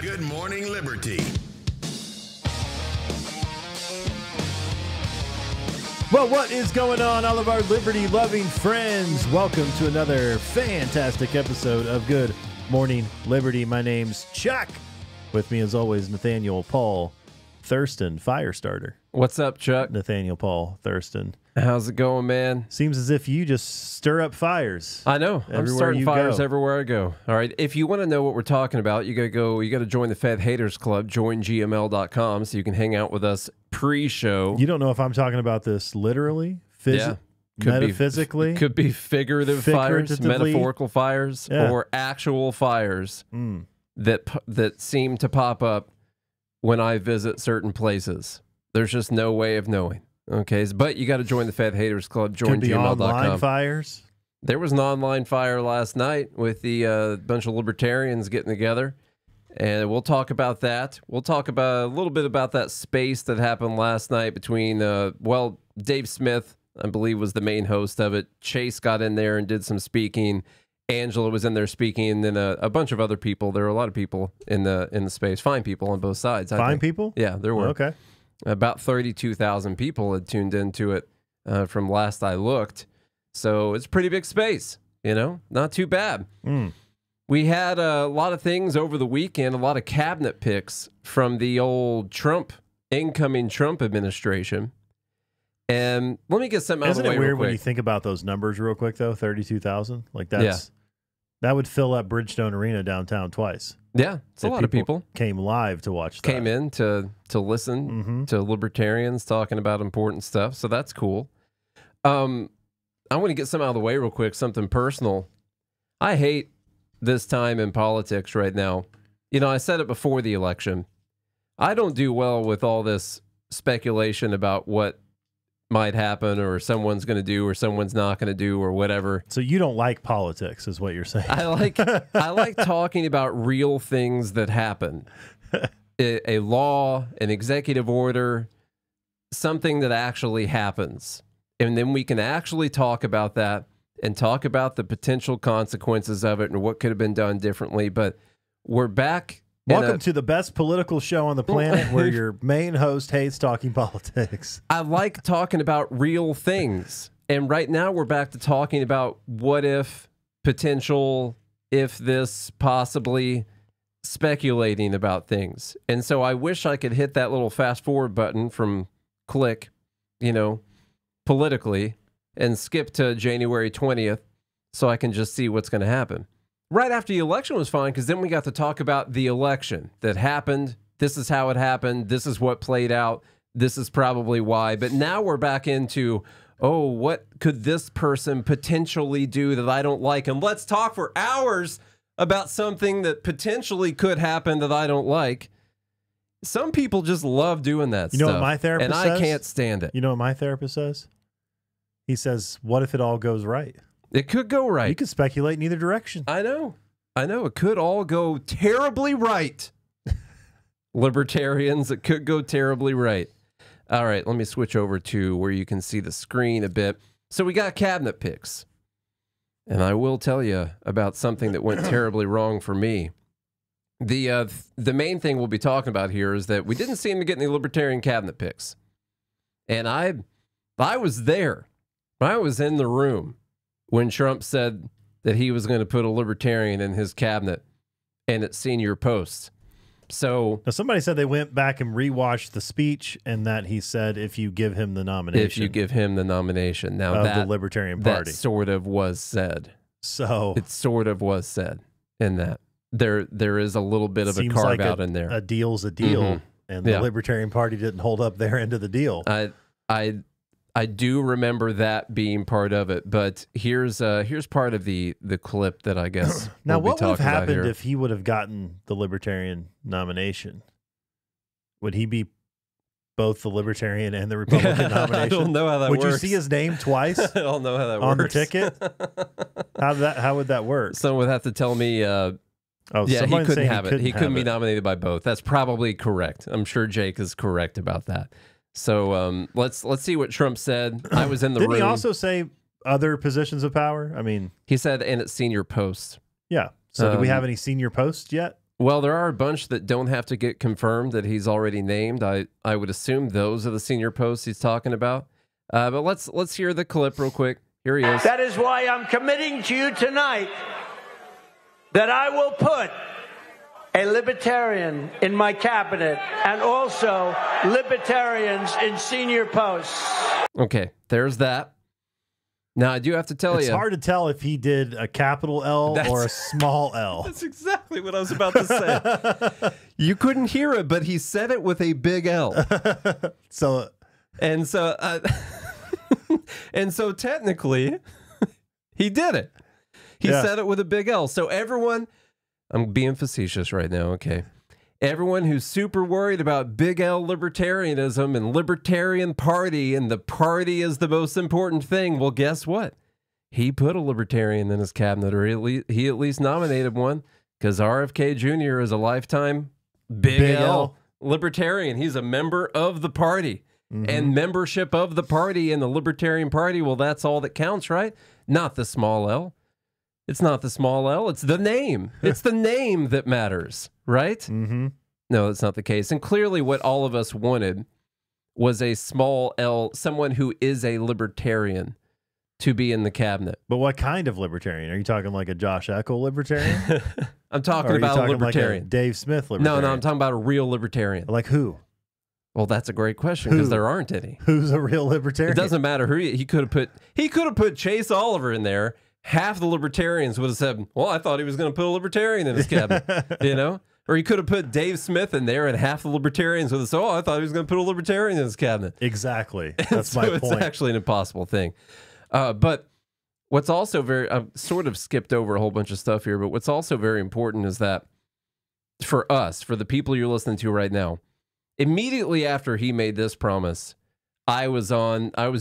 Good Morning Liberty. Well, what is going on, all of our liberty-loving friends? Welcome to another fantastic episode of Good Morning Liberty. My name's Chuck. With me, as always, Nathaniel Paul Thurston, Firestarter. What's up, Chuck? Nathaniel Paul Thurston. How's it going, man? Seems as if you just stir up fires. I know. I'm starting fires everywhere I go. All right. If you want to know what we're talking about, you got to join the Fed Haters Club, joingml.com, so you can hang out with us pre-show. You don't know if I'm talking about this literally, metaphysically? Could be figurative fires, metaphorical fires, or actual fires that seem to pop up when I visit certain places. There's just no way of knowing. Okay, but you got to join the Fed Haters Club, joingml.com. Online fires? There was an online fire last night with the bunch of libertarians getting together, and we'll talk about that. We'll talk about a little bit about that space that happened last night between, Dave Smith, I believe, was the main host of it. Chase got in there and did some speaking. Angela was in there speaking, and then a bunch of other people. There were a lot of people in the space, fine people on both sides. Fine people? Yeah, there were. Okay. About 32,000 people had tuned into it from last I looked. So it's a pretty big space, not too bad. We had a lot of things over the weekend, a lot of cabinet picks from the old incoming Trump administration. And let me get something out of the way. Isn't it weird real quick. when you think about those numbers real quick, though? 32,000? Like that would fill up Bridgestone Arena downtown twice. Yeah, it's a lot of people. Came live to watch that. Came in to listen to libertarians talking about important stuff. So that's cool. I want to get something out of the way real quick, something personal. I hate this time in politics right now. I said it before the election. I don't do well with all this speculation about what might happen or someone's going to do or someone's not going to do or whatever. So you don't like politics is what you're saying. I like talking about real things that happen. A law, an executive order, something that actually happens. And then we can actually talk about that and talk about the potential consequences of it and what could have been done differently. But we're back. Welcome to the best political show on the planet where your main host hates talking politics. I like talking about real things. And right now we're back to talking about what if, potential, if this, possibly, speculating about things. And so I wish I could hit that little fast forward button from click, politically, and skip to January 20th so I can just see what's going to happen. Right after the election was fine, because then we got to talk about the election that happened. This is how it happened. This is what played out. This is probably why. But now we're back into, what could this person potentially do that I don't like? And let's talk for hours about something that potentially could happen that I don't like. Some people just love doing that stuff. You know what my therapist says? And I can't stand it. You know what my therapist says? He says, what if it all goes right? It could go right. You could speculate in either direction. I know. It could all go terribly right. Libertarians, it could go terribly right. All right, let me switch over to where you can see the screen a bit. So we got cabinet picks. And I will tell you about something that went terribly wrong for me. The main thing we'll be talking about here is that we didn't seem to get any libertarian cabinet picks. And I was there. I was in the room when Trump said that he was going to put a libertarian in his cabinet and at senior posts. So now somebody said they went back and rewatched the speech and that he said if you give him the nomination. If you give him the nomination. Now of the Libertarian Party. That sort of was said. So it sort of was said in that. There is a little bit of a carve out in there. A deal's a deal, and the Libertarian Party didn't hold up their end of the deal. I do remember that being part of it, but here's part of the clip that I guess now we'll what would have happened here. if he would have gotten the Libertarian nomination? Would he be both the Libertarian and the Republican nomination? I don't know how that works. Would works. you see his name twice? I don't know how that on works. The ticket. How would that work? Someone would have to tell me. Yeah, he couldn't have it. He couldn't be nominated by both. That's probably correct. I'm sure Jake is correct about that. So let's see what Trump said. I was in the room. Didn't he also say other positions of power? I mean, he said, and at senior posts. Yeah. So do we have any senior posts yet? Well, there are a bunch that don't have to get confirmed that he's already named. I would assume those are the senior posts he's talking about. But let's hear the clip real quick. Here he is. That is why I'm committing to you tonight that I will put a libertarian in my cabinet and also libertarians in senior posts. Okay, there's that. Now, I do have to tell you. It's hard to tell if he did a capital L or a small L. That's exactly what I was about to say. You couldn't hear it, but he said it with a big L. And so technically, he did it. He said it with a big L. So everyone, I'm being facetious right now, okay? Everyone who's super worried about big L libertarianism and Libertarian Party and the party is the most important thing, well, guess what? He put a libertarian in his cabinet, or he at least nominated one, because RFK Jr. is a lifetime big L libertarian. He's a member of the party. And membership of the party and the Libertarian Party, well, that's all that counts, right? Not the small L. It's not the small L. It's the name. It's the name that matters, right? No, that's not the case. And clearly what all of us wanted was a small L, someone who is a libertarian to be in the cabinet. But what kind of libertarian? Are you talking like a Josh Eckel libertarian? I'm talking about a libertarian. Like a Dave Smith libertarian? No, I'm talking about a real libertarian. Like who? Well, that's a great question because there aren't any. Who's a real libertarian? It doesn't matter who he could have put. He could have put Chase Oliver in there. Half the libertarians would have said, "Well, I thought he was going to put a libertarian in his cabinet," you know. Or he could have put Dave Smith in there, and half the libertarians would have said, "Oh, I thought he was going to put a libertarian in his cabinet." Exactly. That's so my point. It's actually an impossible thing. But what's also I've sort of skipped over a whole bunch of stuff here, but what's also very important is that for us, for the people you're listening to right now, immediately after he made this promise, I was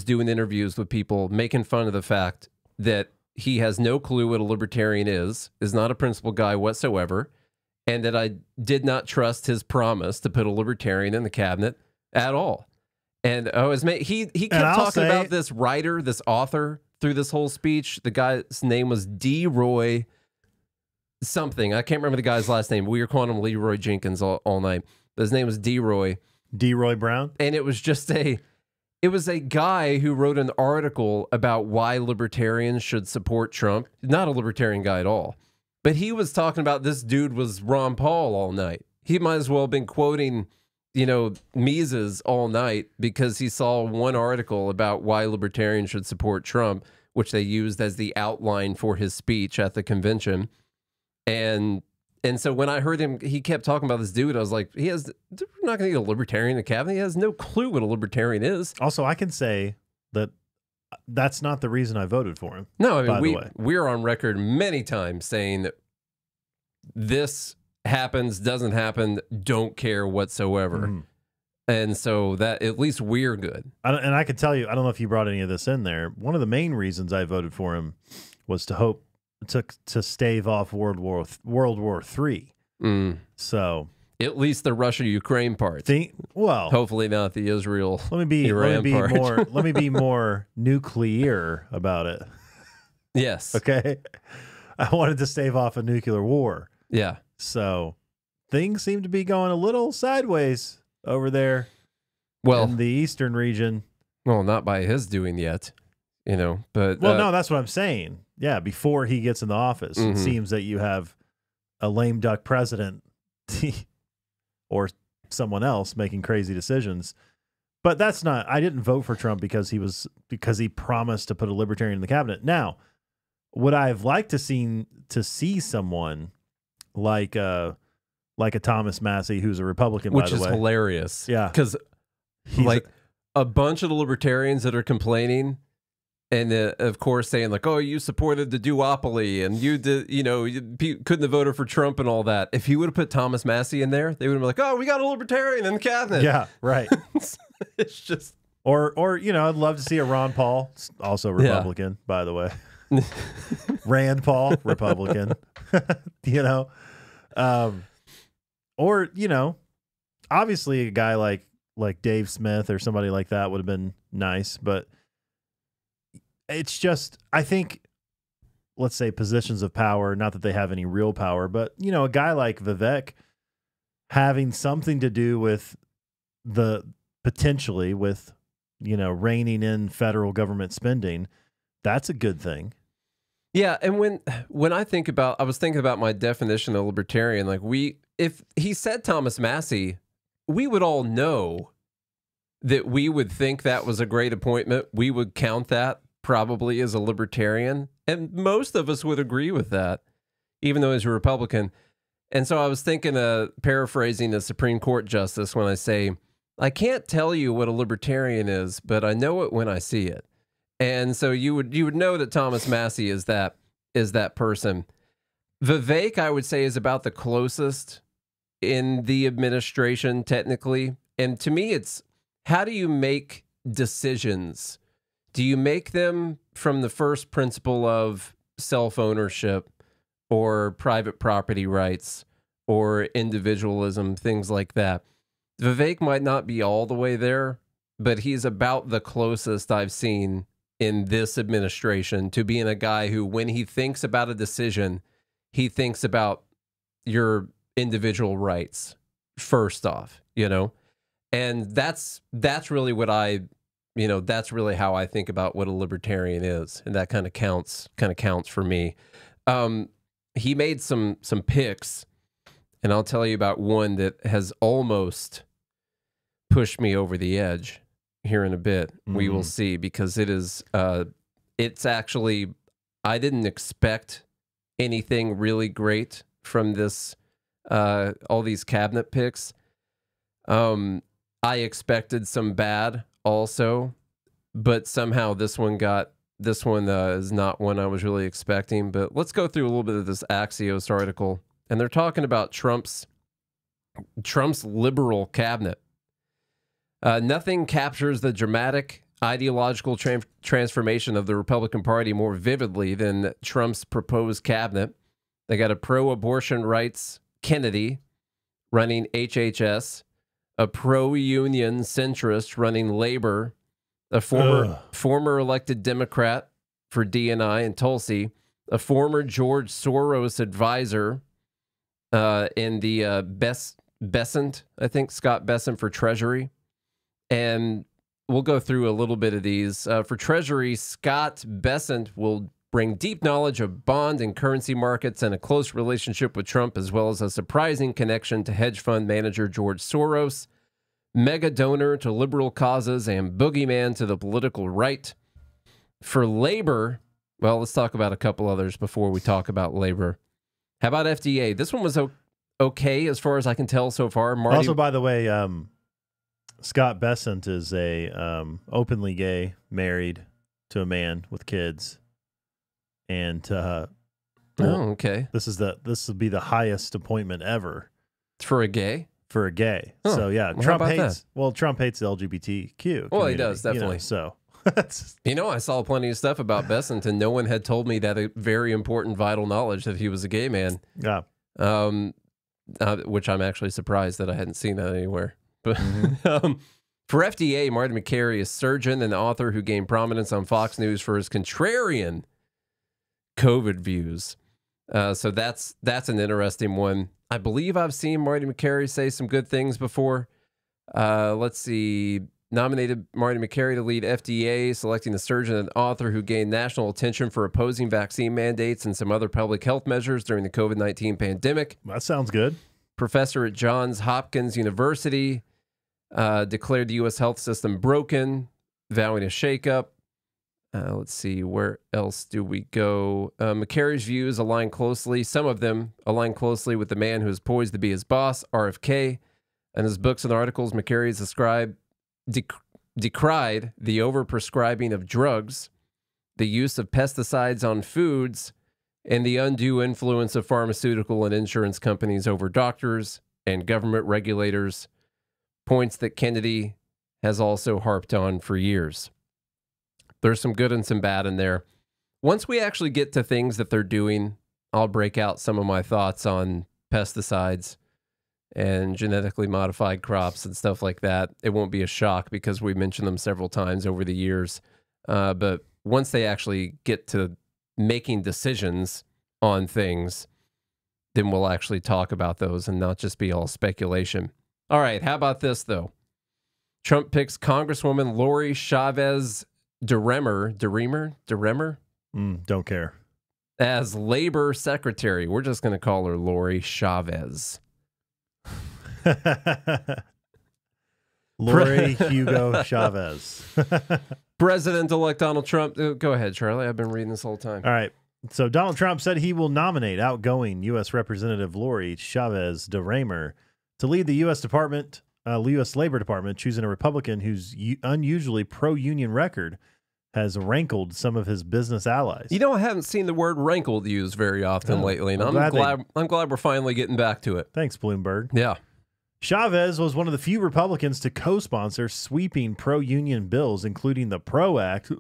doing interviews with people making fun of the fact that he has no clue what a libertarian is not a principled guy whatsoever, and that I did not trust his promise to put a libertarian in the cabinet at all. And he kept talking about this writer, this author through this whole speech. The guy's name was D. Roy something. I can't remember the guy's last name. We were calling him Leroy Jenkins all night. His name was D. Roy. D. Roy Brown? And it was just a guy who wrote an article about why libertarians should support Trump. Not a libertarian guy at all. But he was talking about this dude was Ron Paul all night. He might as well have been quoting, Mises all night because he saw one article about why libertarians should support Trump, which they used as the outline for his speech at the convention. And so when I heard him, he kept talking about this dude. I was like, we're not going to get a libertarian in the cabinet. He has no clue what a libertarian is. Also, I can say that that's not the reason I voted for him. No, I mean, we're on record many times saying that this happens, doesn't happen, don't care whatsoever. And so that at least we're good. And I can tell you, I don't know if you brought any of this in there. One of the main reasons I voted for him was to stave off World War III. So at least the Russia-Ukraine part. Hopefully not the Israel. Let me be more nuclear about it. Yes. Okay. I wanted to stave off a nuclear war. Yeah. So things seem to be going a little sideways over there. Well, in the eastern region. Well, not by his doing yet. But no, that's what I'm saying. Yeah, before he gets in the office, it seems that you have a lame duck president or someone else making crazy decisions. But that's not. I didn't vote for Trump because he promised to put a libertarian in the cabinet. Now, would I have liked to see someone like a Thomas Massey, who's a Republican, which by the way, is hilarious. Yeah, because a bunch of the libertarians that are complaining. And of course, saying like, "Oh, you supported the duopoly, and you did, you couldn't have voted for Trump and all that." If he would have put Thomas Massey in there, they would have been like, "Oh, we got a libertarian in the cabinet." Yeah, right. It's just, or I'd love to see a Ron Paul, also Republican, by the way. Rand Paul, Republican. Or obviously a guy like Dave Smith or somebody like that would have been nice, but. It's just, I think let's say, positions of power, not that they have any real power, but, you know, a guy like Vivek having something to do with potentially with, you know, reining in federal government spending, that's a good thing. Yeah, and when I was thinking about my definition of libertarian, like if he said Thomas Massie, we would all know that we would think that was a great appointment. We would count that probably as a libertarian, and most of us would agree with that, even though he's a Republican. And so I was thinking, paraphrasing a Supreme Court justice when I say, I can't tell you what a libertarian is, but I know it when I see it. And so you would know that Thomas Massie is that person. Vivek, I would say, is about the closest in the administration, technically. And to me, it's how do you make decisions? Do you make them from the first principle of self-ownership or private property rights or individualism, things like that? Vivek might not be all the way there, but he's about the closest I've seen in this administration to being a guy who, when he thinks about a decision, he thinks about your individual rights first off, you know? And that's really what that's really how I think about what a libertarian is. And that kind of counts for me. He made some picks, and I'll tell you about one that has almost pushed me over the edge here in a bit. We will see, because it's actually, I didn't expect anything really great from this, all these cabinet picks. I expected some bad also, but somehow this one is not one I was really expecting. But let's go through a little bit of this Axios article, and they're talking about Trump's liberal cabinet. Nothing captures the dramatic ideological transformation of the Republican Party more vividly than Trump's proposed cabinet. They got a pro-abortion rights Kennedy running HHS, a pro-union centrist running Labor, a former elected Democrat for DNI in Tulsi, a former George Soros advisor in the Bessent, I think, Scott Bessent for Treasury. And we'll go through a little bit of these. For Treasury, Scott Bessent will bring deep knowledge of bond and currency markets and a close relationship with Trump, as well as a surprising connection to hedge fund manager George Soros, mega donor to liberal causes and boogeyman to the political right. For Labor, well, let's talk about a couple others before we talk about Labor. How about FDA? This one was okay as far as I can tell so far. Marty, also, by the way, Scott Bessent is a openly gay, married to a man with kids, and okay. This will be the highest appointment ever for a gay. For a gay, huh. So yeah, Well, Trump hates. Well, Trump hates the LGBTQ. Well, he does, definitely. You know, I saw plenty of stuff about Bessent, and no one had told me that a very important, vital knowledge that he was a gay man. Yeah. Which I'm actually surprised that I hadn't seen that anywhere. But for FDA, Marty McCary, a surgeon and author who gained prominence on Fox News for his contrarian COVID views. So that's an interesting one. I believe I've seen Marty McCary say some good things before. Let's see. Nominated Marty McCary to lead FDA, selecting a surgeon and author who gained national attention for opposing vaccine mandates and some other public health measures during the COVID-19 pandemic. That sounds good. Professor at Johns Hopkins University, declared the U.S. health system broken, vowing a shakeup. Let's see, where else do we go? McCary's views align closely. Some of them align closely with the man who is poised to be his boss, RFK. In his books and articles, McCary has decried the overprescribing of drugs, the use of pesticides on foods, and the undue influence of pharmaceutical and insurance companies over doctors and government regulators, points that Kennedy has also harped on for years. There's some good and some bad in there. Once we actually get to things that they're doing, I'll break out some of my thoughts on pesticides and genetically modified crops and stuff like that. It won't be a shock because we mentioned them several times over the years. But once they actually get to making decisions on things, then we'll actually talk about those and not just be all speculation. All right, how about this, though? Trump picks Congresswoman Lori Chavez DeRemer Don't care. as labor secretary. We're just going to call her Lori Chavez. Lori Hugo Chavez. President-elect Donald Trump. Go ahead, Charlie. I've been reading this whole time. All right. So Donald Trump said he will nominate outgoing U.S. Representative Lori Chavez DeRemer to lead the U.S. Labor Department, choosing a Republican whose unusually pro-union record has rankled some of his business allies. You know, I haven't seen the word rankled used very often lately, and I'm glad we're finally getting back to it. Thanks, Bloomberg. Yeah. Chavez was one of the few Republicans to co-sponsor sweeping pro-union bills, including the PRO Act,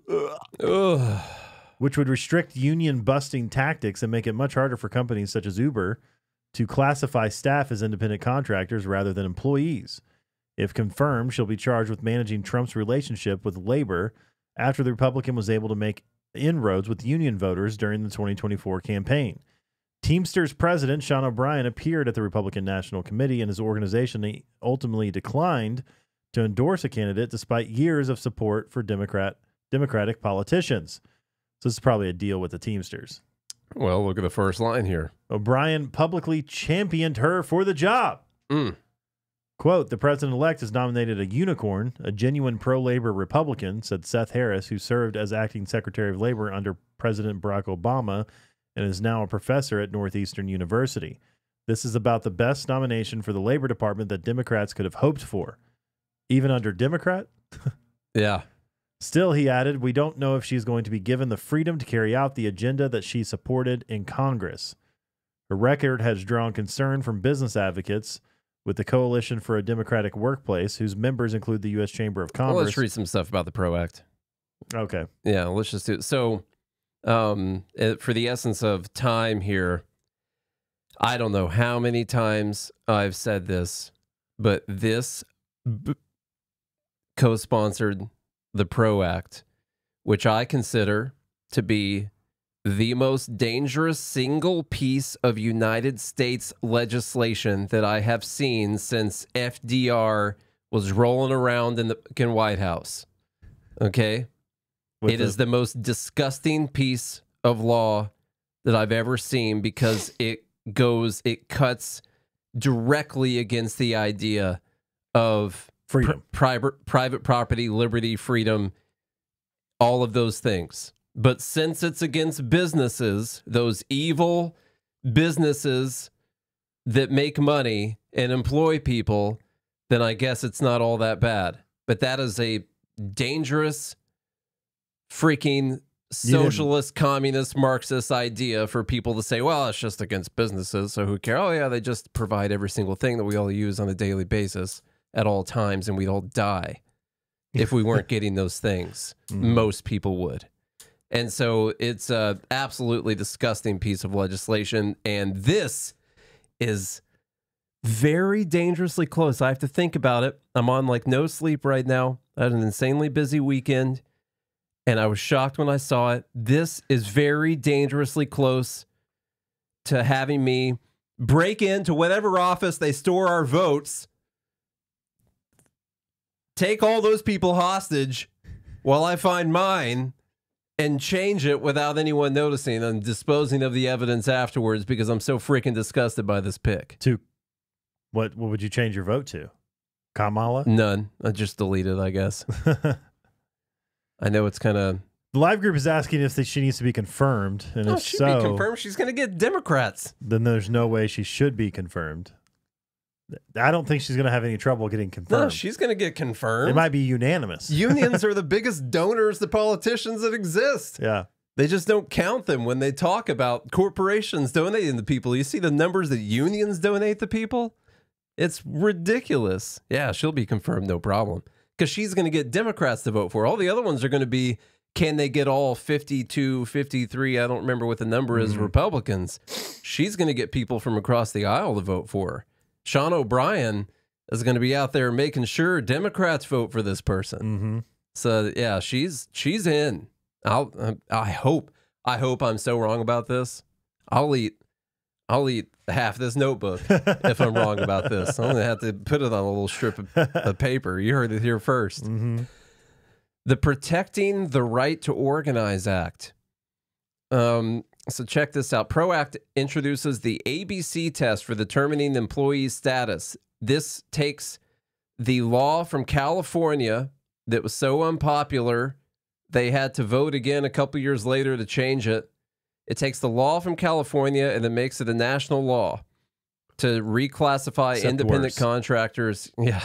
which would restrict union-busting tactics and make it much harder for companies such as Uber to classify staff as independent contractors rather than employees. If confirmed, she'll be charged with managing Trump's relationship with labor after the Republican was able to make inroads with union voters during the 2024 campaign. Teamsters president Sean O'Brien appeared at the Republican National Committee, and his organization ultimately declined to endorse a candidate despite years of support for Democratic politicians. So this is probably a deal with the Teamsters. Well, look at the first line here. O'Brien publicly championed her for the job. Quote, the president-elect has nominated a unicorn, a genuine pro-labor Republican, said Seth Harris, who served as acting Secretary of Labor under President Barack Obama and is now a professor at Northeastern University. This is about the best nomination for the Labor Department that Democrats could have hoped for. Even under Democrat? Yeah. Still, he added, we don't know if she's going to be given the freedom to carry out the agenda that she supported in Congress. Her record has drawn concern from business advocates with the Coalition for a Democratic Workplace, whose members include the U.S. Chamber of Commerce. Well, let's read some stuff about the PRO Act. Okay. Yeah, let's just do it. So, for the essence of time here, I don't know how many times I've said this, but this co-sponsored the PRO Act, which I consider to be the most dangerous single piece of United States legislation that I have seen since FDR was rolling around in the White House. Okay? It is the most disgusting piece of law that I've ever seen because it cuts directly against the idea of freedom, private property, liberty, freedom, all of those things. But since it's against businesses, those evil businesses that make money and employ people, then I guess it's not all that bad. But that is a dangerous freaking socialist, communist, Marxist idea for people to say, well, it's just against businesses, so who cares? Oh, yeah, they just provide every single thing that we all use on a daily basis at all times, and we'd all die if we weren't getting those things. Most people would. And so it's a absolutely disgusting piece of legislation, and this is very dangerously close. I have to think about it. I'm on like no sleep right now. I had an insanely busy weekend, and I was shocked when I saw it. This is very dangerously close to having me break into whatever office they store our votes, take all those people hostage while I find mine, and change it without anyone noticing and disposing of the evidence afterwards because I'm so freaking disgusted by this pick. To what would you change your vote to? Kamala? None. I just deleted, I guess. I know it's kind of... The live group is asking if she needs to be confirmed, and if she'd so, be confirmed. She's going to get Democrats. Then there's no way she should be confirmed. I don't think she's going to have any trouble getting confirmed. No, she's going to get confirmed. It might be unanimous. Unions are the biggest donors to politicians that exist. Yeah. They just don't count them when they talk about corporations donating to people. You see the numbers that unions donate to people? It's ridiculous. Yeah, she'll be confirmed, no problem. Because she's going to get Democrats to vote for her. All the other ones are going to be, can they get all 52, 53, I don't remember what the number is, Republicans. She's going to get people from across the aisle to vote for her. Sean O'Brien is going to be out there making sure Democrats vote for this person. So yeah, she's in. I hope I hope I'm so wrong about this. I'll eat half this notebook if I'm wrong about this. I'm gonna have to put it on a little strip of paper. You heard it here first. Mm-hmm. The Protecting the Right to Organize Act. So check this out. PRO Act introduces the ABC test for determining employee status. This takes the law from California that was so unpopular, they had to vote again a couple years later to change it. It takes the law from California and it makes it a national law to reclassify independent contractors. Yeah.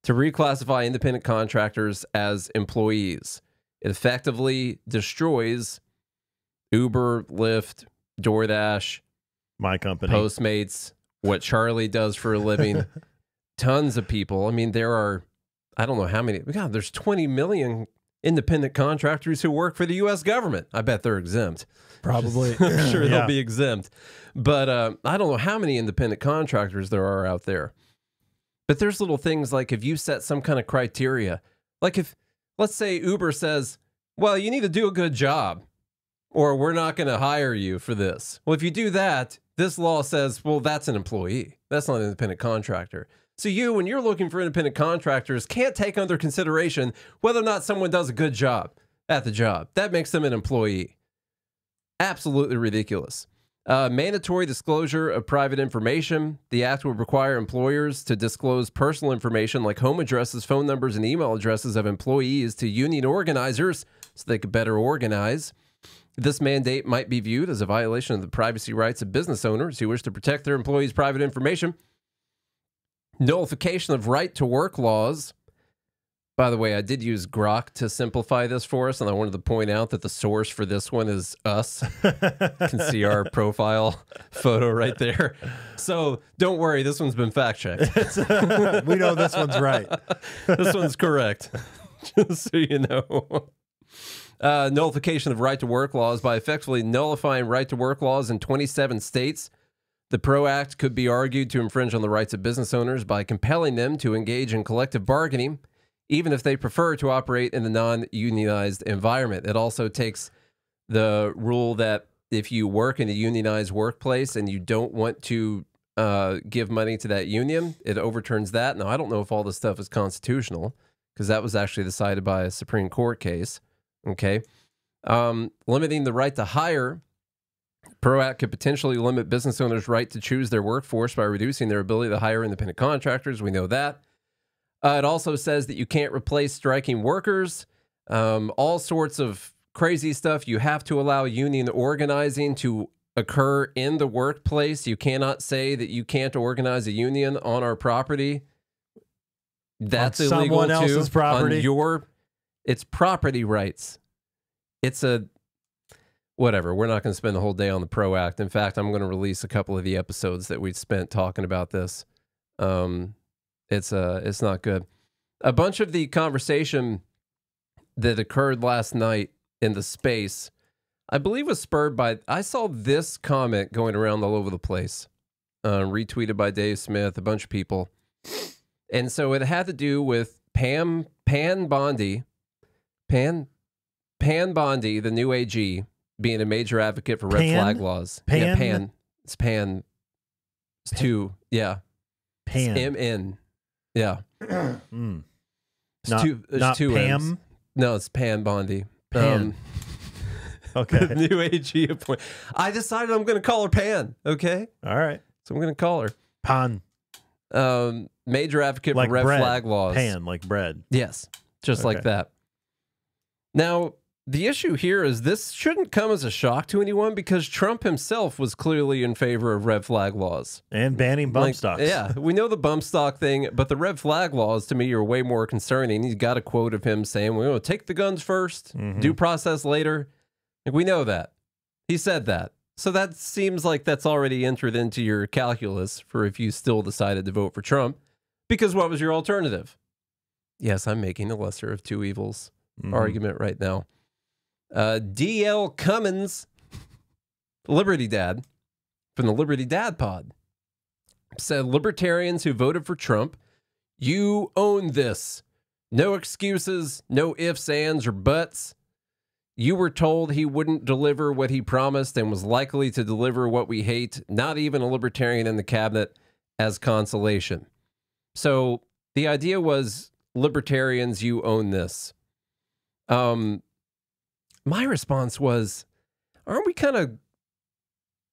To reclassify independent contractors as employees. It effectively destroys Uber, Lyft, DoorDash, my company, Postmates, what Charlie does for a living. Tons of people. I mean, there are, I don't know how many. God, there's 20 million independent contractors who work for the U.S. government. I bet they're exempt. Probably. I'm sure they'll be exempt. But I don't know how many independent contractors there are out there. But there's little things like if you set some kind of criteria, like if, let's say Uber says, well, you need to do a good job or we're not going to hire you for this. Well, if you do that, this law says, well, that's an employee. That's not an independent contractor. So you, when you're looking for independent contractors, can't take under consideration whether or not someone does a good job at the job. That makes them an employee. Absolutely ridiculous. Mandatory disclosure of private information. The act would require employers to disclose personal information like home addresses, phone numbers, and email addresses of employees to union organizers so they could better organize. This mandate might be viewed as a violation of the privacy rights of business owners who wish to protect their employees' private information. Nullification of right to work laws. By the way, I did use Grok to simplify this for us, and I wanted to point out that the source for this one is us. You can see our profile photo right there. So don't worry, this one's been fact-checked. We know this one's right. This one's correct, just so you know. Nullification of right to work laws. By effectively nullifying right to work laws in 27 states, the PRO Act could be argued to infringe on the rights of business owners by compelling them to engage in collective bargaining, even if they prefer to operate in the non-unionized environment. It also takes the rule that if you work in a unionized workplace and you don't want to give money to that union, it overturns that. Now, I don't know if all this stuff is constitutional because that was actually decided by a Supreme Court case. Okay. Limiting the right to hire. PRO Act could potentially limit business owners' right to choose their workforce by reducing their ability to hire independent contractors. We know that. It also says that you can't replace striking workers, all sorts of crazy stuff. You have to allow union organizing to occur in the workplace. You cannot say that you can't organize a union on our property. That's illegal someone else's property. It's property rights. It's a whatever. We're not going to spend the whole day on the PRO Act. In fact, I'm going to release a couple of the episodes that we spent talking about this. It's not good. A bunch of the conversation that occurred last night in the space, I believe was spurred by, I saw this comment going around all over the place, retweeted by Dave Smith, a bunch of people. And so it had to do with Pam Bondi, the new AG, being a major advocate for red flag laws. Yeah, Pan. It's Pan. It's two. Yeah. Pan. It's MN. Yeah. It's not two Pam? M's. No, it's Pan Bondi. Pan. Okay. The new AG appointment. I decided I'm going to call her Pan. Okay. All right. So I'm going to call her Pan. Major advocate like for red bread. flag laws. Pan, like bread. Yes. Just like that. Now, the issue here is this shouldn't come as a shock to anyone because Trump himself was clearly in favor of red flag laws. And banning bump stocks. Yeah, we know the bump stock thing, but the red flag laws to me are way more concerning. He's got a quote of him saying, we're going to take the guns first, due process later. Like, we know that. He said that. So that seems like that's already entered into your calculus for if you still decided to vote for Trump. Because what was your alternative? Yes, I'm making the lesser of two evils argument right now. D.L. Cummins, Liberty Dad, from the Liberty Dad Pod, said libertarians who voted for Trump, you own this. No excuses, no ifs, ands, or buts. You were told he wouldn't deliver what he promised and was likely to deliver what we hate, not even a libertarian in the cabinet, as consolation. So the idea was, libertarians, you own this. My response was, aren't we kind of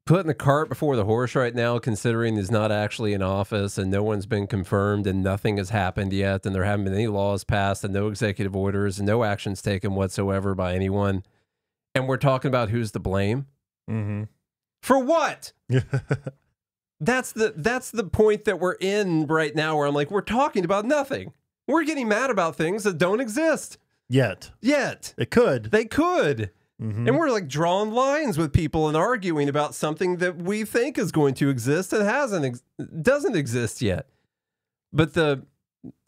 putting the cart before the horse right now, considering he's not actually in office and no one's been confirmed and nothing has happened yet and there haven't been any laws passed and no executive orders and no actions taken whatsoever by anyone. And we're talking about who's to blame? Mm-hmm. For what? That's the point that we're in right now, where I'm like, we're talking about nothing. We're getting mad about things that don't exist. Yet. It could. They could. Mm-hmm. And we're like drawing lines with people and arguing about something that we think is going to exist and doesn't exist yet. But the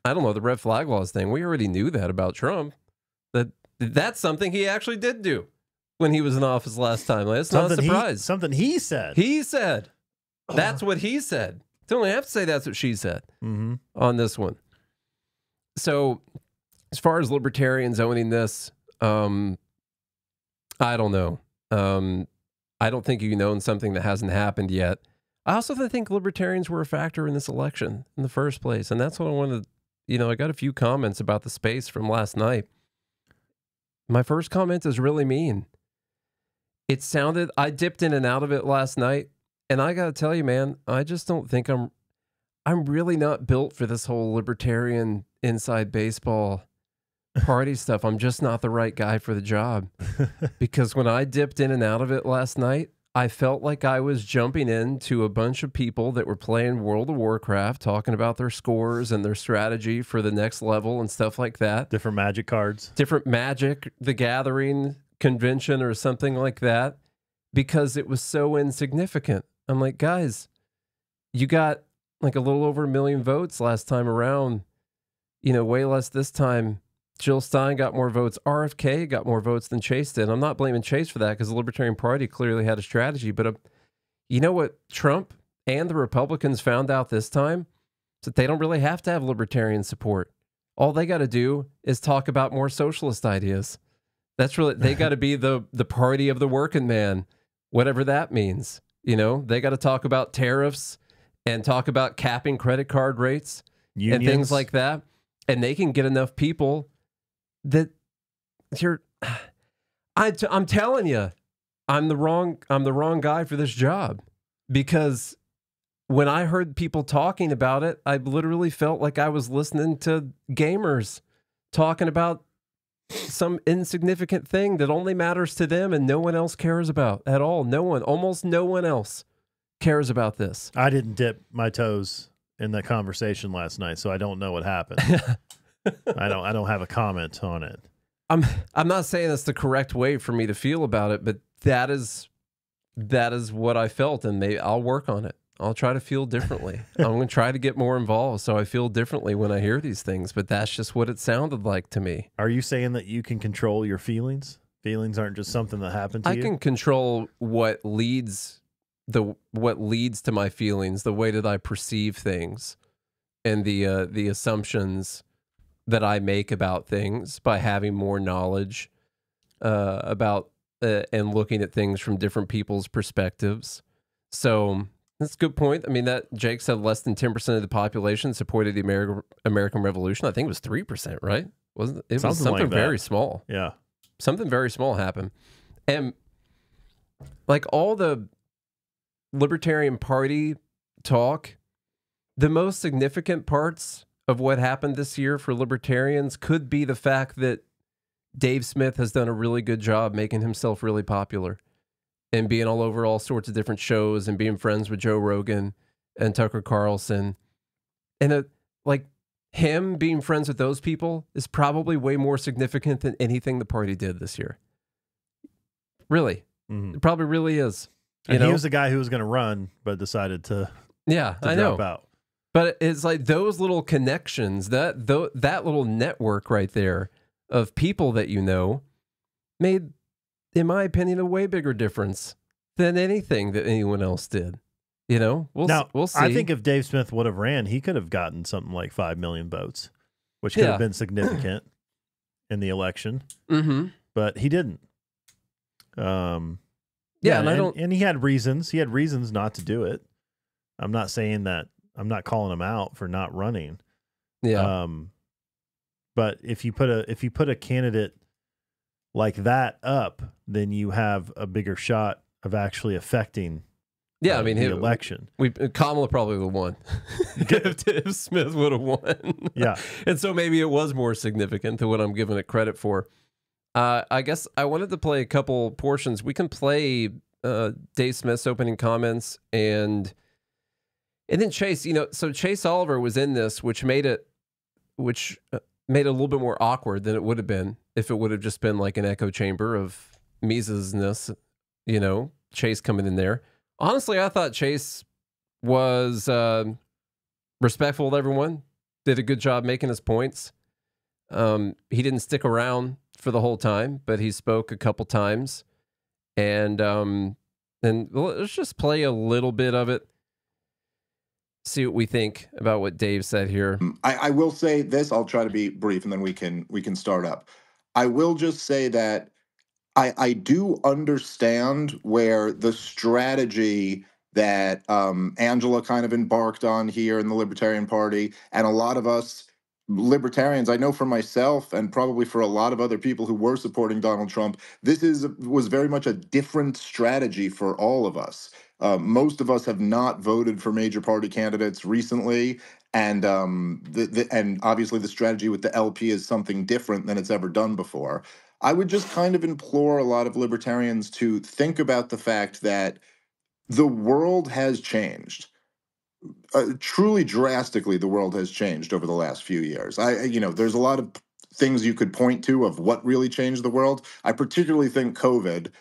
red flag laws thing, we already knew that about Trump. That's something he actually did do when he was in office last time. Like, it's not a surprise. Something he said. He said. That's what he said. Don't have to say that's what she said on this one. So as far as libertarians owning this, I don't know. I don't think you can own something that hasn't happened yet. I also think libertarians were a factor in this election in the first place. And that's what I wanted to, I got a few comments about the space from last night. My first comment is really mean. It sounded, I dipped in and out of it last night. And I got to tell you, man, I just don't think I'm really not built for this whole libertarian inside baseball party stuff. I'm just not the right guy for the job. Because when I dipped in and out of it last night, I felt like I was jumping into a bunch of people that were playing World of Warcraft, talking about their scores and their strategy for the next level and stuff like that. Different Magic cards. Different Magic, the Gathering convention or something like that, because it was so insignificant. I'm like, guys, you got like a little over 1 million votes last time around, way less this time. Jill Stein got more votes. RFK got more votes than Chase did. I'm not blaming Chase for that because the Libertarian Party clearly had a strategy. But you know what Trump and the Republicans found out this time? Is that they don't really have to have libertarian support. All they got to do is talk about more socialist ideas. That's really, they got to be the party of the working man, whatever that means. They got to talk about tariffs and talk about capping credit card rates and things like that. And they can get enough people that I'm telling you, I'm the wrong guy for this job, because when I heard people talking about it, I literally felt like I was listening to gamers talking about some insignificant thing that only matters to them and no one else cares about at all. Almost no one else cares about this. I didn't dip my toes in that conversation last night, so I don't know what happened. I don't have a comment on it. I'm not saying that's the correct way for me to feel about it, but that is what I felt, and I'll work on it. I'll try to feel differently. I'm going to try to get more involved so I feel differently when I hear these things, but that's just what it sounded like to me. Are you saying that you can control your feelings? Feelings aren't just something that happened to you? I can control what leads to my feelings, the way that I perceive things, and the assumptions that I make about things by having more knowledge about and looking at things from different people's perspectives. So that's a good point. I mean, that Jake said less than 10% of the population supported the American Revolution. I think it was 3%, right? Wasn't it? It was something like very small. Yeah. Something very small happened. And like all the Libertarian Party talk, the most significant parts of what happened this year for libertarians could be the fact that Dave Smith has done a really good job making himself really popular and being all over all sorts of different shows and being friends with Joe Rogan and Tucker Carlson. And like him being friends with those people is probably way more significant than anything the party did this year. Really. It probably really is. And he was the guy who was going to run, but decided to drop out. But it's like those little connections, that little network right there of people that made, in my opinion, a way bigger difference than anything that anyone else did. We'll see. I think if Dave Smith would have ran, he could have gotten something like 5 million votes, which could have been significant in the election. But he didn't. Yeah, and I don't. And he had reasons. He had reasons not to do it. I'm not saying that. I'm not calling him out for not running. Yeah. But if you put a candidate like that up, then you have a bigger shot of actually affecting. Yeah, I mean, the election. Kamala probably would have won if Smith would have won. Yeah, and so maybe it was more significant than what I'm giving it credit for. I guess I wanted to play a couple portions. We can play Dave Smith's opening comments and then Chase. So Chase Oliver was in this, which made it a little bit more awkward than it would have been if it would have just been like an echo chamber of Mises-ness. Chase coming in there. Honestly, I thought Chase was respectful to everyone, did a good job making his points. He didn't stick around for the whole time, but he spoke a couple times. And let's just play a little bit of it, see what we think about what Dave said here. I will say this, I'll try to be brief, and then we can start up. I will just say that I do understand where the strategy that Angela kind of embarked on here in the Libertarian Party, and a lot of us libertarians, I know for myself and probably for a lot of other people who were supporting Donald Trump, this was very much a different strategy for all of us. Most of us have not voted for major party candidates recently, and and obviously the strategy with the LP is something different than it's ever done before. I would just kind of implore a lot of libertarians to think about the fact that the world has changed. Truly drastically, the world has changed over the last few years. There's a lot of things you could point to of what really changed the world. I particularly think COVID.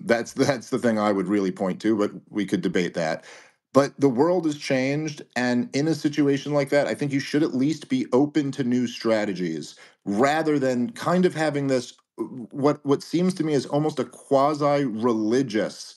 That's the thing I would really point to, but we could debate that. But the world has changed, and in a situation like that, I think you should at least be open to new strategies rather than kind of having this what seems to me is almost a quasi-religious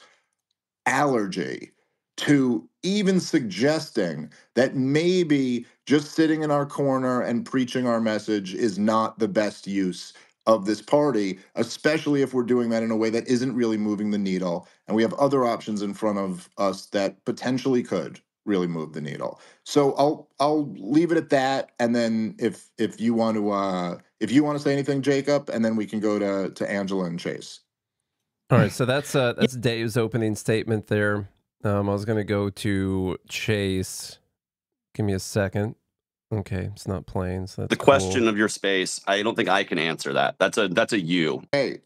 allergy to even suggesting that maybe just sitting in our corner and preaching our message is not the best use of this party, especially if we're doing that in a way that isn't really moving the needle, and we have other options in front of us that potentially could really move the needle. So I'll leave it at that, and then if you want to say anything, Jacob, and then we can go to Angela and Chase. All right, so that's Dave's opening statement there. I was going to go to Chase. Give me a second. Okay, it's not playing. So that's the question of your space. I don't think I can answer that. That's a you. Hey,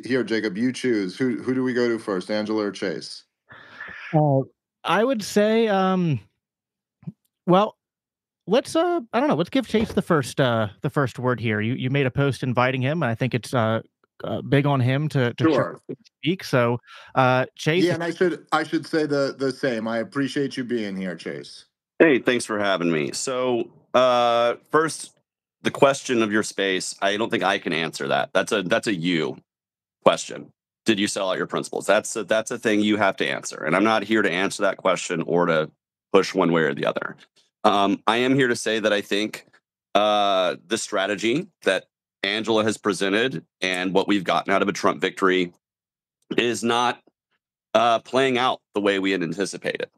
here, Jacob. You choose. Who do we go to first, Angela or Chase? I would say, well, let's I don't know. Let's give Chase the first word here. You made a post inviting him, and I think it's big on him to Sure. speak. So, Chase. Yeah, and I should say the same. I appreciate you being here, Chase. Hey, thanks for having me. So, first, the question of your space. I don't think I can answer that. That's a you question. Did you sell out your principles? That's a thing you have to answer, and I'm not here to answer that question or to push one way or the other. I am here to say that I think the strategy that Angela has presented and what we've gotten out of a Trump victory is not playing out the way we had anticipated.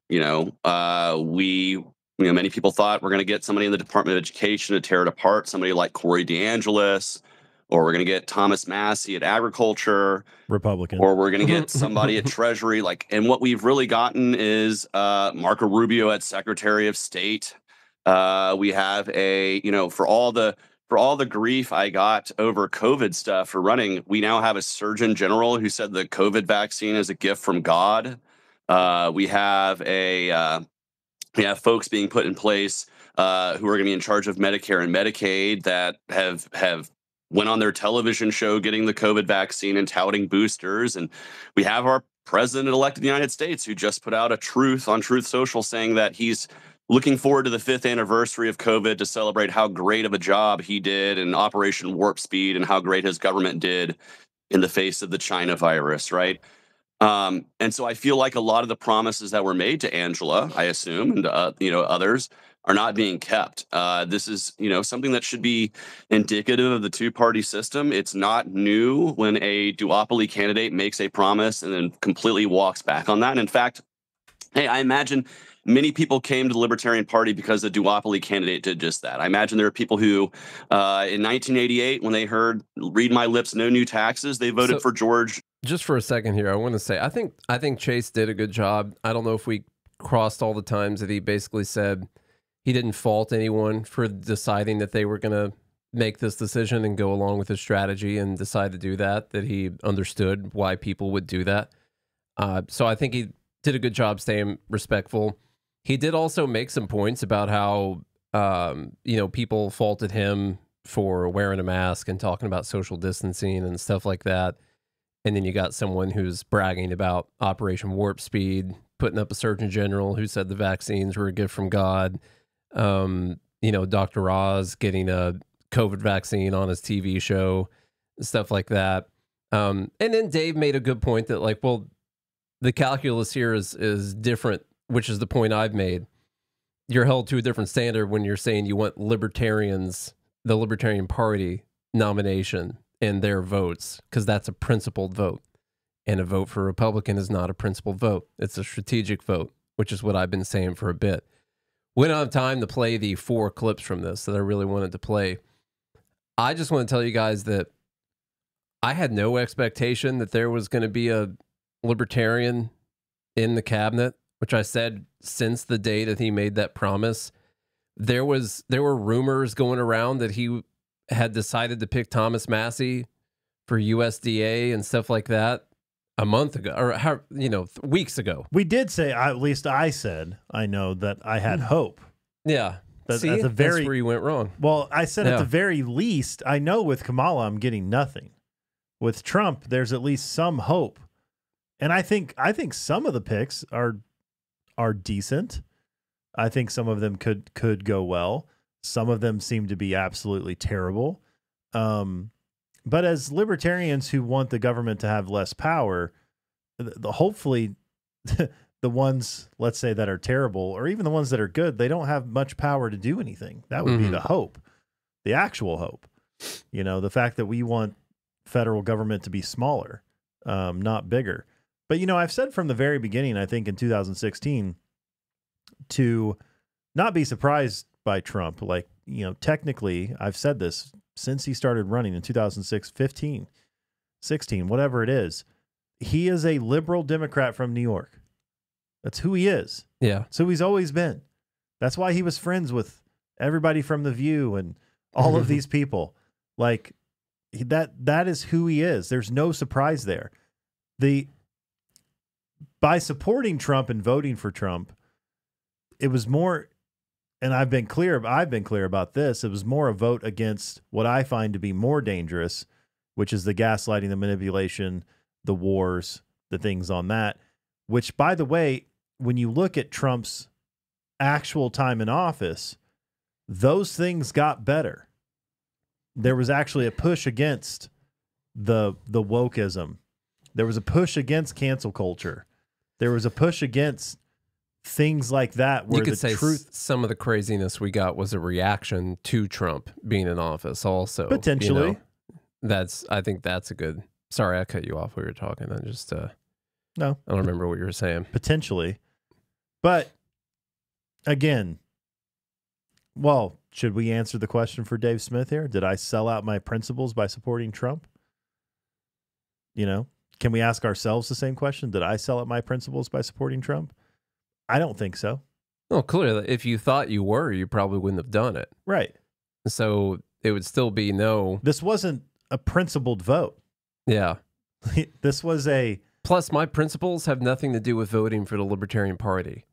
Many people thought we're going to get somebody in the Department of Education to tear it apart, somebody like Corey DeAngelis, or we're going to get Thomas Massey at Agriculture, Republican, or we're going to get somebody at Treasury. And what we've really gotten is Marco Rubio at Secretary of State. We have for all the grief I got over COVID stuff for running, we now have a Surgeon General who said the COVID vaccine is a gift from God. We have folks being put in place who are going to be in charge of Medicare and Medicaid that have went on their television show getting the COVID vaccine and touting boosters. And we have our president-elect of the United States who just put out a truth on Truth Social saying that he's looking forward to the 5th anniversary of COVID to celebrate how great of a job he did in Operation Warp Speed and how great his government did in the face of the China virus, right? And so I feel like a lot of the promises that were made to Angela, I assume, and others, are not being kept. This is, something that should be indicative of the two-party system. It's not new when a duopoly candidate makes a promise and then completely walks back on that. And in fact, hey, I imagine many people came to the Libertarian Party because the duopoly candidate did just that. I imagine there are people who, in 1988, when they heard "Read my lips, no new taxes," they voted for George. Just for a second here, I want to say I think Chase did a good job. I don't know if we crossed all the times that he basically said he didn't fault anyone for deciding that they were going to make this decision and go along with his strategy and decide to do that. That he understood why people would do that. So I think he did a good job staying respectful. He did also make some points about how, people faulted him for wearing a mask and talking about social distancing and stuff like that. And then you got someone who's bragging about Operation Warp Speed, putting up a Surgeon General who said the vaccines were a gift from God. Dr. Oz getting a COVID vaccine on his TV show, stuff like that. And then Dave made a good point that, like, well, the calculus here is different, which is the point I've made. You're held to a different standard when you're saying you want libertarians, the Libertarian Party nomination and their votes, because that's a principled vote. And a vote for Republican is not a principled vote. It's a strategic vote, which is what I've been saying for a bit. We don't have time to play the 4 clips from this that I really wanted to play. I just want to tell you guys that I had no expectation that there was going to be a Libertarian in the cabinet, which I said since the day that he made that promise. There were rumors going around that he had decided to pick Thomas Massie for USDA and stuff like that a month ago, or weeks ago. We did say, at least I said, I know that I had hope. Yeah. That, See, that's where you went wrong. Well, I said at the very least, I know with Kamala I'm getting nothing. With Trump, there's at least some hope. And I think some of the picks are decent. I think some of them could go well. Some of them seem to be absolutely terrible. But as libertarians who want the government to have less power, hopefully the ones, let's say, that are terrible, or even the ones that are good, they don't have much power to do anything. That would be the hope, the actual hope. The fact that we want federal government to be smaller, not bigger. But, I've said from the very beginning, I think in 2016, to not be surprised by Trump. Like, technically, I've said this since he started running in 2006, 15, 16, whatever it is. He is a liberal Democrat from New York. That's who he is. Yeah. So he's always been. That's why he was friends with everybody from The View and all of these people. Like, that is who he is. There's no surprise there. By supporting Trump and voting for Trump, it was more, and I've been clear about this, it was more a vote against what I find to be more dangerous, which is the gaslighting, the manipulation, the wars, the things on that, which, by the way, when you look at Trump's actual time in office, those things got better. There was actually a push against the wokeism. There was a push against cancel culture. There was a push against things like that. Where you could the say truth, some of the craziness we got was a reaction to Trump being in office also. Potentially. I think that's a good, sorry, I cut you off when we were talking. I just, no, I don't remember what you were saying. Potentially. But again, well, should we answer the question for Dave Smith here? Did I sell out my principles by supporting Trump? Can we ask ourselves the same question? Did I sell out my principles by supporting Trump? I don't think so. Well, clearly, if you thought you were, you probably wouldn't have done it. Right. So it would still be no. This wasn't a principled vote. Yeah. This was a... Plus, my principles have nothing to do with voting for the Libertarian Party.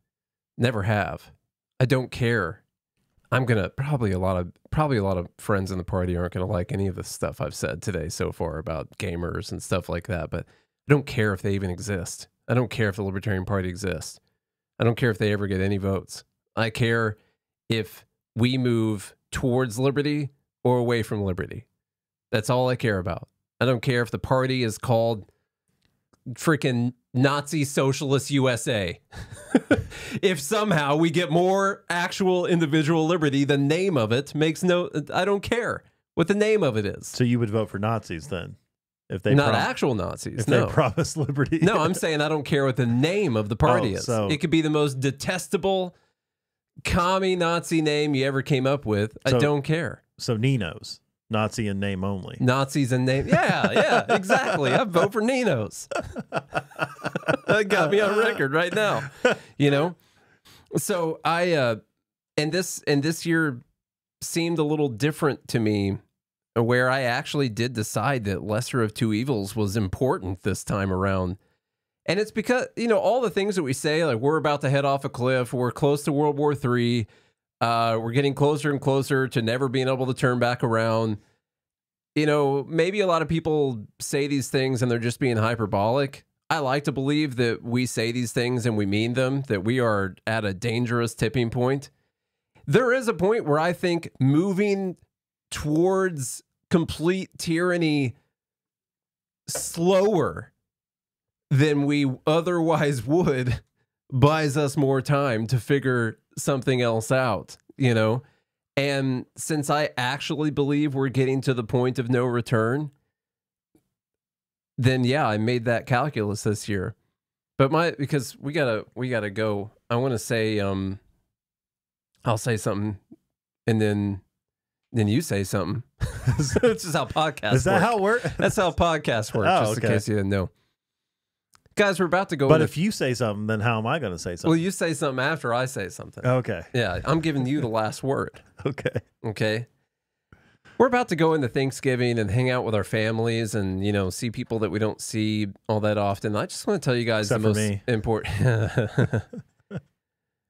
Never have. I don't care. I'm gonna probably a lot of friends in the party aren't gonna like any of the stuff I've said today so far about gamers and stuff like that. But I don't care if they even exist. I don't care if the Libertarian Party exists. I don't care if they ever get any votes. I care if we move towards liberty or away from liberty. That's all I care about. I don't care if the party is called freaking Nazi Socialist USA. If somehow we get more actual individual liberty, the name of it makes no, I don't care what the name of it is. So you would vote for Nazis then? If they Not actual Nazis. If No. they promise liberty. No, I'm saying I don't care what the name of the party is. So, It could be the most detestable commie Nazi name you ever came up with. I So- don't care. so Nino's. Nazi in name only. Nazis and name. Yeah, exactly. I vote for Nino's. That got me on record right now. You know? So I and this year seemed a little different to me, where I actually did decide that lesser of two evils was important this time around. And it's because, you know, all the things that we say, like we're about to head off a cliff, we're close to World War III, we're getting closer and closer to never being able to turn back around. You know, maybe a lot of people say these things and they're just being hyperbolic. I like to believe that we say these things and we mean them, that we are at a dangerous tipping point. There is a point where I think moving towards complete tyranny slower than we otherwise would buys us more time to figure something else out, you know? And since I actually believe we're getting to the point of no return, then yeah, I made that calculus this year. But because we gotta go. I want to say, I'll say something, and then you say something. This is how podcasts Is that work. how it works? That's how podcasts work, Oh, just okay. in case you didn't know. Guys, we're about to go But into... if you say something, then how am I going to say Well, something? you say something after I say something. Okay. Yeah, I'm giving you the last word, Okay. okay? We're about to go into Thanksgiving and hang out with our families and, you know, see people that we don't see all that often. I just want to tell you guys Except the for most me. important...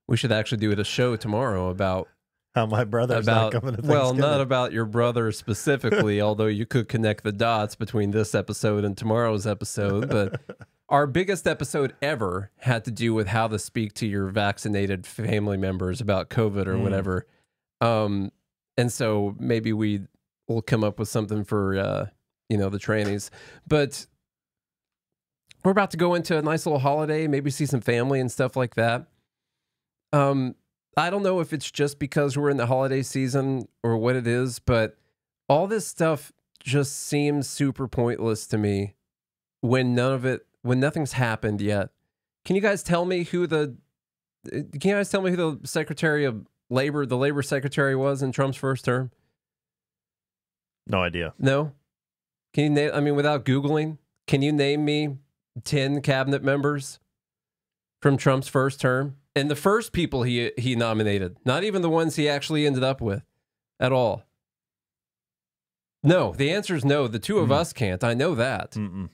We should actually do a show tomorrow about... How my brother's not coming to well, Thanksgiving. not about your brother specifically, although you could connect the dots between this episode and tomorrow's episode. But our biggest episode ever had to do with how to speak to your vaccinated family members about COVID or whatever. And so maybe we will come up with something for, you know, the trannies. But we're about to go into a nice little holiday, maybe see some family and stuff like that. I don't know if it's just because we're in the holiday season or what it is, but all this stuff just seems super pointless to me when nothing's happened yet. Can you guys tell me who the Secretary of Labor, the Labor Secretary was in Trump's first term? No idea. No? Can you name, I mean, without Googling, can you name me 10 cabinet members from Trump's first term? And the first people he nominated, not even the ones he actually ended up with at all. No, the answer is no. The two of us can't. I know that. Mm-mm.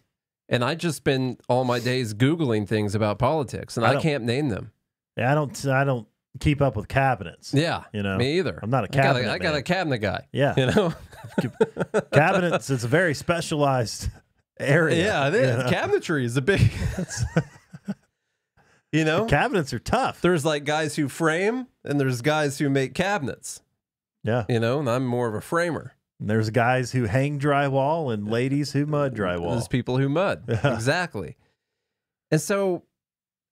And I just spend all my days Googling things about politics, and I can't name them. Yeah, I don't keep up with cabinets. Yeah, You know, me either. I'm not a cabinet I got man. a cabinet guy. Yeah. You know? Cabinets, it's a very specialized area. Yeah, it is. you know? Cabinetry is a big... You know? Cabinets are tough. There's like guys who frame, and there's guys who make cabinets. Yeah. You know, and I'm more of a framer. And there's guys who hang drywall and ladies who mud drywall. There's people who mud. Yeah. Exactly. And so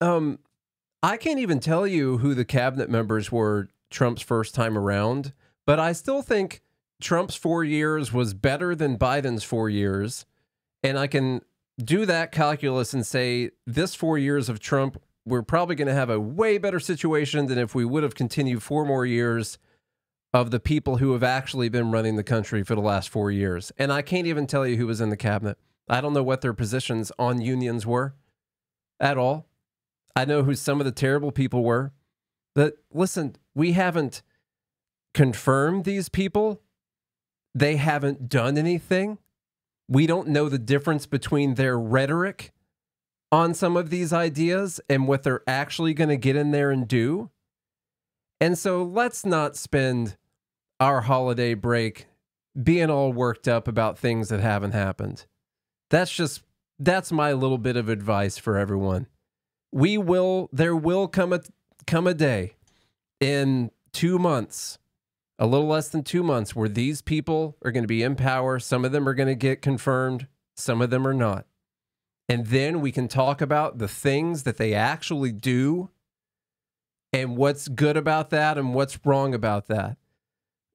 I can't even tell you who the cabinet members were Trump's first time around, but I still think Trump's 4 years was better than Biden's 4 years. And I can do that calculus and say this 4 years of Trump, we're probably going to have a way better situation than if we would have continued 4 more years of the people who have actually been running the country for the last 4 years. And I can't even tell you who was in the cabinet. I don't know what their positions on unions were at all. I know who some of the terrible people were. But listen, we haven't confirmed these people. They haven't done anything. We don't know the difference between their rhetoric on some of these ideas and what they're actually going to get in there and do. And so let's not spend our holiday break being all worked up about things that haven't happened. That's my little bit of advice for everyone. There will come a day in 2 months, a little less than 2 months, where these people are going to be in power. Some of them are going to get confirmed. Some of them are not. And then we can talk about the things that they actually do and what's good about that and what's wrong about that.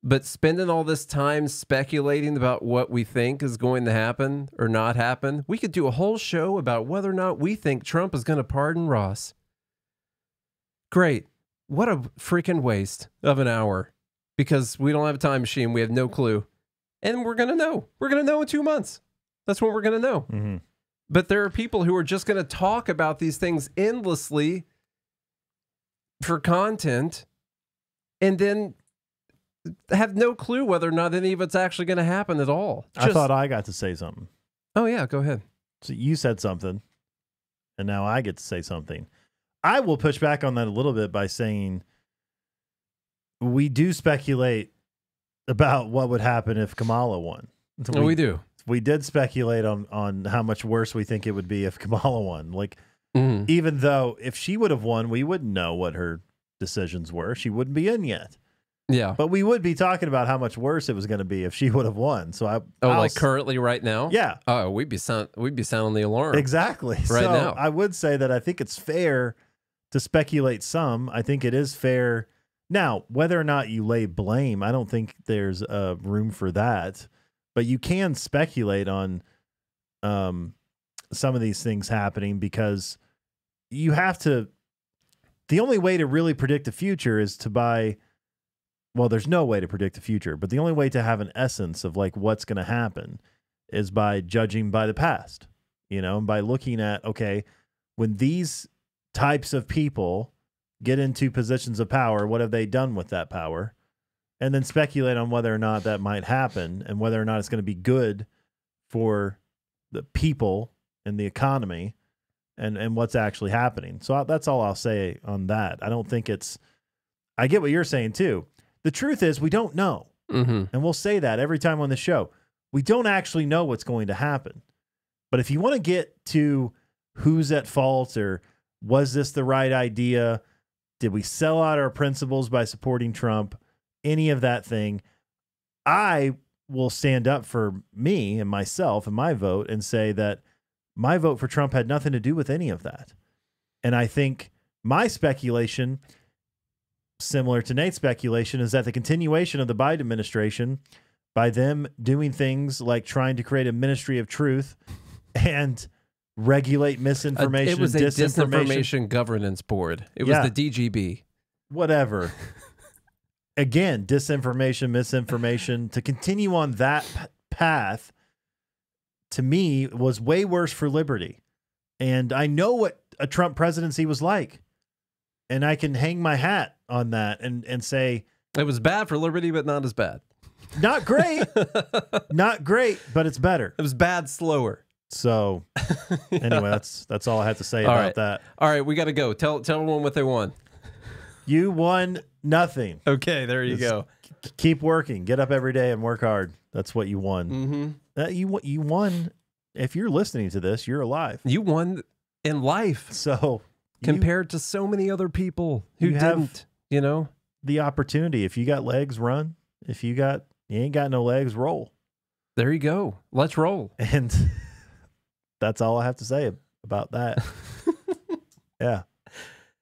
But spending all this time speculating about what we think is going to happen or not happen, we could do a whole show about whether or not we think Trump is going to pardon Ross. Great. What a freaking waste of an hour, because we don't have a time machine. We have no clue. And we're going to know. We're going to know in 2 months. That's when we're going to know. Mm-hmm. But there are people who are just going to talk about these things endlessly for content and then have no clue whether or not any of it's actually going to happen at all. I thought I got to say something. Oh, yeah, go ahead. So you said something, and now I get to say something. I will push back on that a little bit by saying we do speculate about what would happen if Kamala won. Oh, we do. We did speculate on how much worse we think it would be if Kamala won. Like, even though if she would have won, we wouldn't know what her decisions were. She wouldn't be in yet. Yeah. But we would be talking about how much worse it was going to be if she would have won. So like currently right now? Yeah. Oh, we'd be sounding the alarm. Exactly. Right so now. I would say that I think it's fair to speculate some. I think it is fair. Now, whether or not you lay blame, I don't think there's room for that. But you can speculate on some of these things happening, because you have to. The only way to really predict the future is to buy. Well, there's no way to predict the future, but the only way to have an essence of like what's going to happen is by judging by the past, and by looking at, okay, when these types of people get into positions of power, what have they done with that power? And then speculate on whether or not that might happen and whether or not it's going to be good for the people and the economy and what's actually happening. So that's all I'll say on that. I don't think I get what you're saying too. The truth is we don't know. Mm-hmm. And we'll say that every time on the show. We don't actually know what's going to happen. But if you want to get to who's at fault, or was this the right idea? Did we sell out our principles by supporting Trump? Any of that thing, I will stand up for me and myself and my vote and say that my vote for Trump had nothing to do with any of that. And I think my speculation, similar to Nate's speculation, is that the continuation of the Biden administration, by them doing things like trying to create a ministry of truth and regulate misinformation, it was a disinformation. disinformation governance board. It was the DGB. Whatever. Again, disinformation, misinformation, to continue on that path, to me, was way worse for liberty. And I know what a Trump presidency was like. And I can hang my hat on that and say, it was bad for liberty, but not as bad. Not great. Not great, but it's better. It was bad slower. So anyway, that's all I have to say about that. All right, we got to go. Tell everyone what they won. You won nothing. Okay, there you go. Keep working. Get up every day and work hard. That's what you won. Mm-hmm. You won. If you're listening to this, you're alive. You won in life. So compared to so many other people who didn't, the opportunity. If you got legs, run. If you ain't got no legs, roll. There you go. Let's roll. And that's all I have to say about that. Yeah.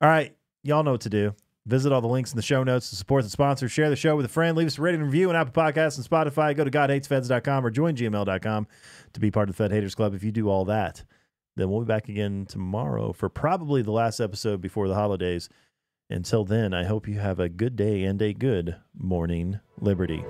All right. Y'all know what to do. Visit all the links in the show notes to support the sponsors. Share the show with a friend. Leave us a rating and review on Apple Podcasts and Spotify. Go to GodHatesFeds.com or join GML.com to be part of the Fed Haters Club. If you do all that, then we'll be back again tomorrow for probably the last episode before the holidays. Until then, I hope you have a good day and a good morning, Liberty.